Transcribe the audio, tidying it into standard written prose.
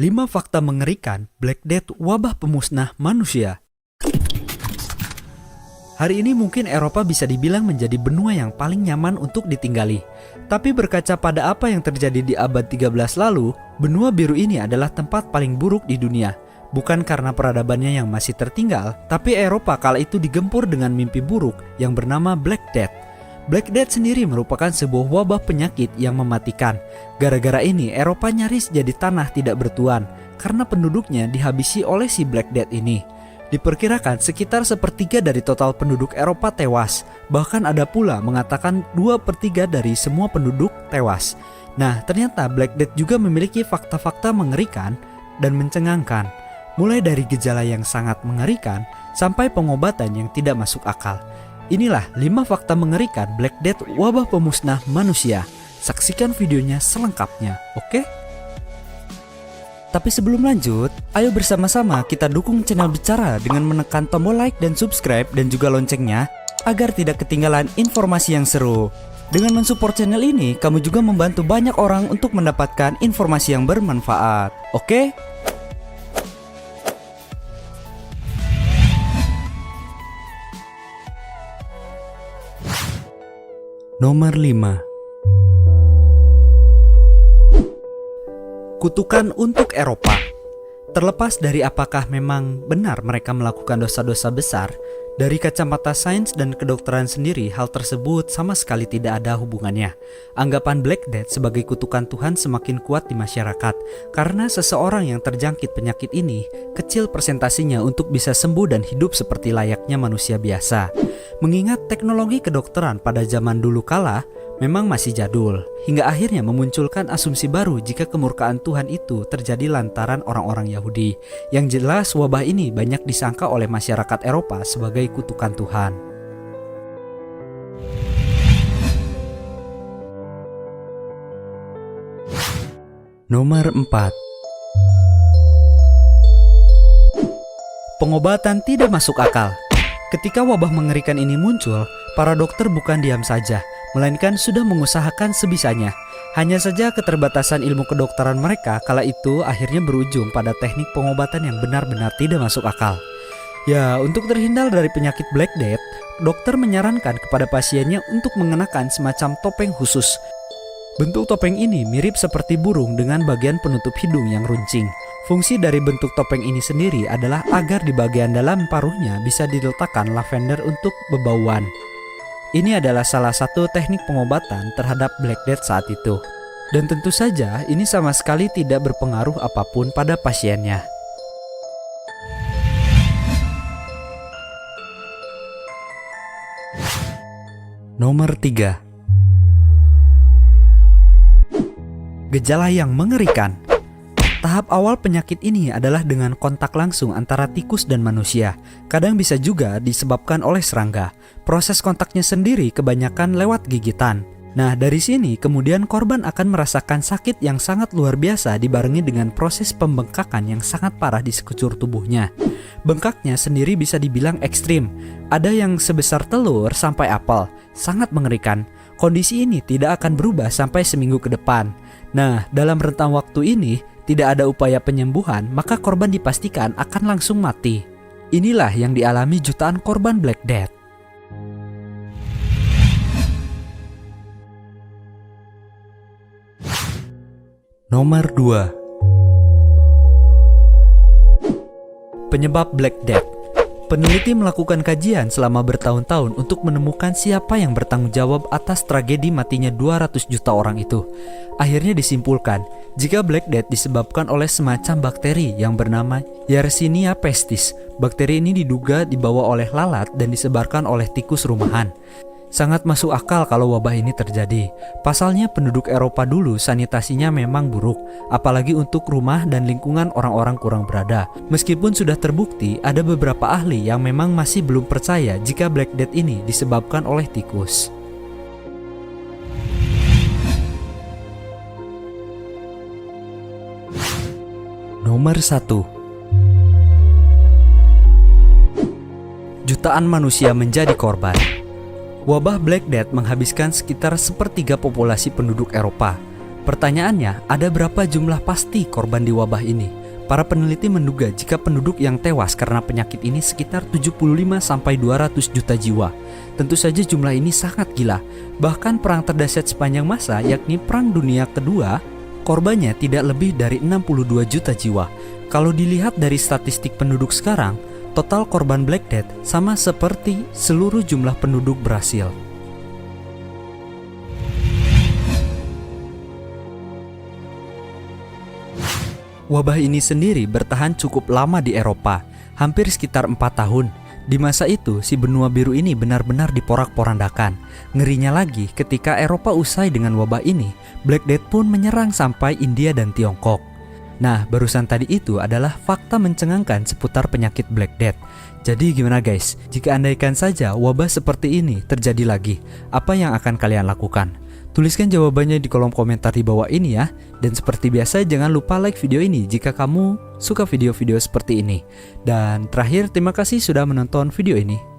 5 fakta mengerikan Black Death, wabah pemusnah manusia. Hari ini mungkin Eropa bisa dibilang menjadi benua yang paling nyaman untuk ditinggali. Tapi berkaca pada apa yang terjadi di abad 13 lalu, benua biru ini adalah tempat paling buruk di dunia. Bukan karena peradabannya yang masih tertinggal, tapi Eropa kala itu digempur dengan mimpi buruk yang bernama Black Death. Black Death sendiri merupakan sebuah wabah penyakit yang mematikan. Gara-gara ini Eropa nyaris jadi tanah tidak bertuan karena penduduknya dihabisi oleh si Black Death ini. Diperkirakan sekitar sepertiga dari total penduduk Eropa tewas. Bahkan ada pula mengatakan 2/3 dari semua penduduk tewas. Nah, ternyata Black Death juga memiliki fakta-fakta mengerikan dan mencengangkan. Mulai dari gejala yang sangat mengerikan sampai pengobatan yang tidak masuk akal. Inilah 5 fakta mengerikan Black Death, wabah pemusnah manusia. Saksikan videonya selengkapnya, oke? Tapi sebelum lanjut, ayo bersama-sama kita dukung channel Bicara dengan menekan tombol like dan subscribe dan juga loncengnya agar tidak ketinggalan informasi yang seru. Dengan mensupport channel ini, kamu juga membantu banyak orang untuk mendapatkan informasi yang bermanfaat, oke? Nomor 5. Kutukan untuk Eropa. Terlepas dari apakah memang benar mereka melakukan dosa-dosa besar, dari kacamata sains dan kedokteran sendiri hal tersebut sama sekali tidak ada hubungannya. Anggapan Black Death sebagai kutukan Tuhan semakin kuat di masyarakat karena seseorang yang terjangkit penyakit ini kecil persentasinya untuk bisa sembuh dan hidup seperti layaknya manusia biasa. Mengingat teknologi kedokteran pada zaman dulu kala memang masih jadul, hingga akhirnya memunculkan asumsi baru jika kemurkaan Tuhan itu terjadi lantaran orang-orang Yahudi. Yang jelas wabah ini banyak disangka oleh masyarakat Eropa sebagai kutukan Tuhan. Nomor 4. Pengobatan tidak masuk akal. Ketika wabah mengerikan ini muncul, para dokter bukan diam saja, melainkan sudah mengusahakan sebisanya. Hanya saja keterbatasan ilmu kedokteran mereka kala itu akhirnya berujung pada teknik pengobatan yang benar-benar tidak masuk akal. Ya, untuk terhindar dari penyakit Black Death, dokter menyarankan kepada pasiennya untuk mengenakan semacam topeng khusus. Bentuk topeng ini mirip seperti burung dengan bagian penutup hidung yang runcing. Fungsi dari bentuk topeng ini sendiri adalah agar di bagian dalam paruhnya bisa diletakkan lavender untuk bebauan. Ini adalah salah satu teknik pengobatan terhadap Black Death saat itu. Dan tentu saja ini sama sekali tidak berpengaruh apapun pada pasiennya. Nomor 3. Gejala yang mengerikan. Tahap awal penyakit ini adalah dengan kontak langsung antara tikus dan manusia. Kadang bisa juga disebabkan oleh serangga. Proses kontaknya sendiri kebanyakan lewat gigitan. Nah, dari sini kemudian korban akan merasakan sakit yang sangat luar biasa dibarengi dengan proses pembengkakan yang sangat parah di sekujur tubuhnya. Bengkaknya sendiri bisa dibilang ekstrim. Ada yang sebesar telur sampai apel. Sangat mengerikan. Kondisi ini tidak akan berubah sampai seminggu ke depan. Nah, dalam rentang waktu ini tidak ada upaya penyembuhan, maka korban dipastikan akan langsung mati. Inilah yang dialami jutaan korban Black Death. Nomor 2. Penyebab Black Death. Peneliti melakukan kajian selama bertahun-tahun untuk menemukan siapa yang bertanggung jawab atas tragedi matinya 200 juta orang itu. Akhirnya disimpulkan, jika Black Death disebabkan oleh semacam bakteri yang bernama Yersinia pestis. Bakteri ini diduga dibawa oleh lalat dan disebarkan oleh tikus rumahan. Sangat masuk akal kalau wabah ini terjadi. Pasalnya penduduk Eropa dulu sanitasinya memang buruk, apalagi untuk rumah dan lingkungan orang-orang kurang berada. Meskipun sudah terbukti, ada beberapa ahli yang memang masih belum percaya jika Black Death ini disebabkan oleh tikus. Nomor 1. Jutaan manusia menjadi korban. Wabah Black Death menghabiskan sekitar sepertiga populasi penduduk Eropa. Pertanyaannya, ada berapa jumlah pasti korban di wabah ini? Para peneliti menduga jika penduduk yang tewas karena penyakit ini sekitar 75-200 juta jiwa. Tentu saja jumlah ini sangat gila. Bahkan perang terdahsyat sepanjang masa, yakni Perang Dunia Kedua, korbannya tidak lebih dari 62 juta jiwa. Kalau dilihat dari statistik penduduk sekarang, total korban Black Death sama seperti seluruh jumlah penduduk Brasil. Wabah ini sendiri bertahan cukup lama di Eropa, hampir sekitar 4 tahun. Di masa itu, si benua biru ini benar-benar diporak-porandakan. Ngerinya lagi, ketika Eropa usai dengan wabah ini, Black Death pun menyerang sampai India dan Tiongkok. Nah, barusan tadi itu adalah fakta mencengangkan seputar penyakit Black Death. Jadi gimana guys, jika andaikan saja wabah seperti ini terjadi lagi, apa yang akan kalian lakukan? Tuliskan jawabannya di kolom komentar di bawah ini ya. Dan seperti biasa jangan lupa like video ini jika kamu suka video-video seperti ini. Dan terakhir terima kasih sudah menonton video ini.